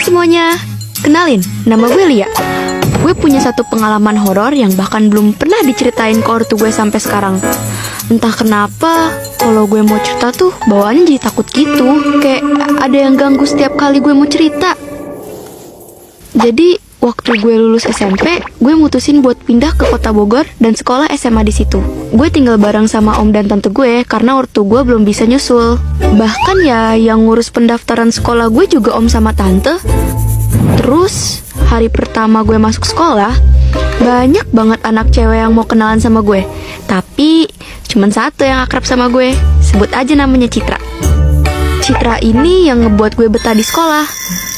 semuanya, kenalin, nama gue Lia. Gue punya satu pengalaman horor yang bahkan belum pernah diceritain ke ortu gue sampai sekarang. Entah kenapa, kalau gue mau cerita tuh bawaannya jadi takut gitu. Kayak ada yang ganggu setiap kali gue mau cerita. Jadi, waktu gue lulus SMP, gue mutusin buat pindah ke kota Bogor dan sekolah SMA di situ. Gue tinggal bareng sama om dan tante gue karena ortu gue belum bisa nyusul. Bahkan ya, yang ngurus pendaftaran sekolah gue juga om sama tante. Terus, hari pertama gue masuk sekolah, banyak banget anak cewek yang mau kenalan sama gue. Tapi, cuman satu yang akrab sama gue. Sebut aja namanya Citra. Citra ini yang ngebuat gue betah di sekolah.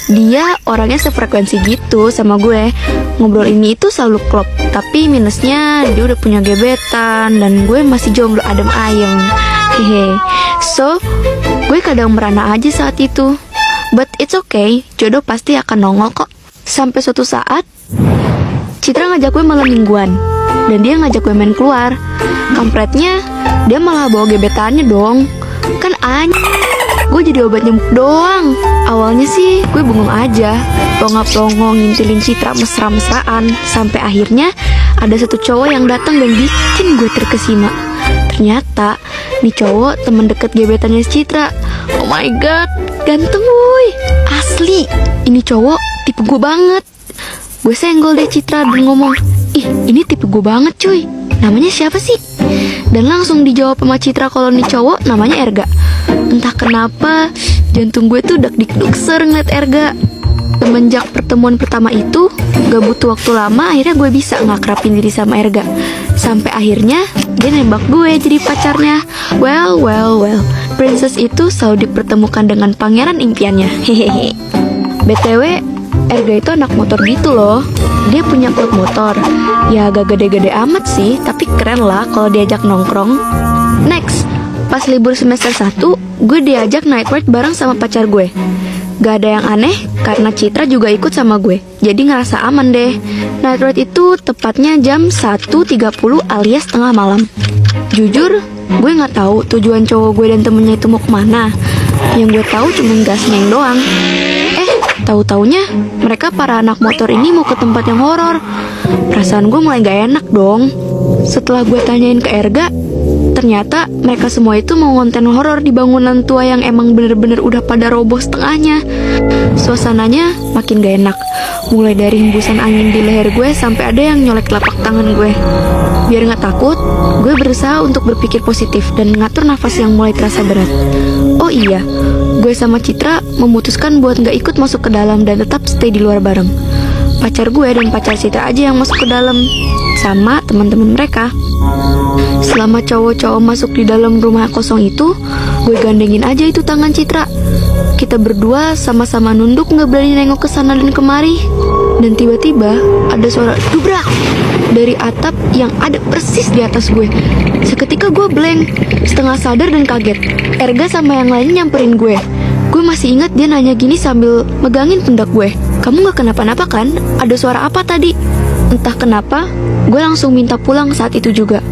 Dia orangnya sefrekuensi gitu sama gue. Ngobrol ini itu selalu klop. Tapi minusnya dia udah punya gebetan dan gue masih jomblo adem ayem. Hehe. So, gue kadang merana aja saat itu. But it's okay, jodoh pasti akan nongol kok. Sampai suatu saat Citra ngajak gue malam mingguan dan dia ngajak gue main keluar. Kampretnya, dia malah bawa gebetannya dong. Kan gue jadi obat nyamuk doang. Awalnya sih gue bengong aja, plonga-plongo ngintilin Citra mesra-mesraan. Sampai akhirnya ada satu cowok yang datang dan bikin gue terkesima. Ternyata nih cowok temen deket gebetannya Citra. Oh my god, ganteng wuih. Asli, ini cowok tipe gue banget. Gue senggol deh Citra dan ngomong, ih ini tipe gue banget cuy. Namanya siapa sih? Dan langsung dijawab sama Citra kalau nih cowok namanya Erga. Entah kenapa jantung gue tuh dak-dik-duk ngeliat Erga. Semenjak pertemuan pertama itu, gak butuh waktu lama akhirnya gue bisa ngakrapin diri sama Erga. Sampai akhirnya dia nembak gue jadi pacarnya. Well, princess itu selalu dipertemukan dengan pangeran impiannya. Hehehe. BTW, Erga itu anak motor gitu loh. Dia punya klub motor. Ya agak gede-gede amat sih, tapi keren lah kalau diajak nongkrong. Next, pas libur semester 1, gue diajak night ride bareng sama pacar gue. Gak ada yang aneh, karena Citra juga ikut sama gue. Jadi ngerasa aman deh. Night ride itu tepatnya jam 1.30 alias tengah malam. Jujur, gue gak tahu tujuan cowok gue dan temennya itu mau kemana. Yang gue tahu cuma gasnya doang. Tahu-taunya mereka para anak motor ini mau ke tempat yang horor. Perasaan gue mulai gak enak dong. Setelah gue tanyain ke Erga, ternyata mereka semua itu mau konten horor di bangunan tua yang emang bener-bener udah pada roboh setengahnya. Suasananya makin gak enak. Mulai dari hembusan angin di leher gue sampai ada yang nyolek telapak tangan gue. Biar gak takut, gue berusaha untuk berpikir positif dan ngatur nafas yang mulai terasa berat. Oh iya, gue sama Citra memutuskan buat gak ikut masuk ke dalam dan tetap stay di luar bareng. Pacar gue dan pacar Citra aja yang masuk ke dalam sama teman-teman mereka. Selama cowok-cowok masuk di dalam rumah kosong itu, gue gandengin aja itu tangan Citra. Kita berdua sama-sama nunduk gak berani nengok ke sana dan kemari. Dan tiba-tiba ada suara dubrak dari atap yang ada persis di atas gue. Seketika gue blank, setengah sadar dan kaget. Erga sama yang lain nyamperin gue. Gue masih ingat dia nanya gini sambil megangin pundak gue. Kamu gak kenapa-napa kan? Ada suara apa tadi? Entah kenapa, gue langsung minta pulang saat itu juga.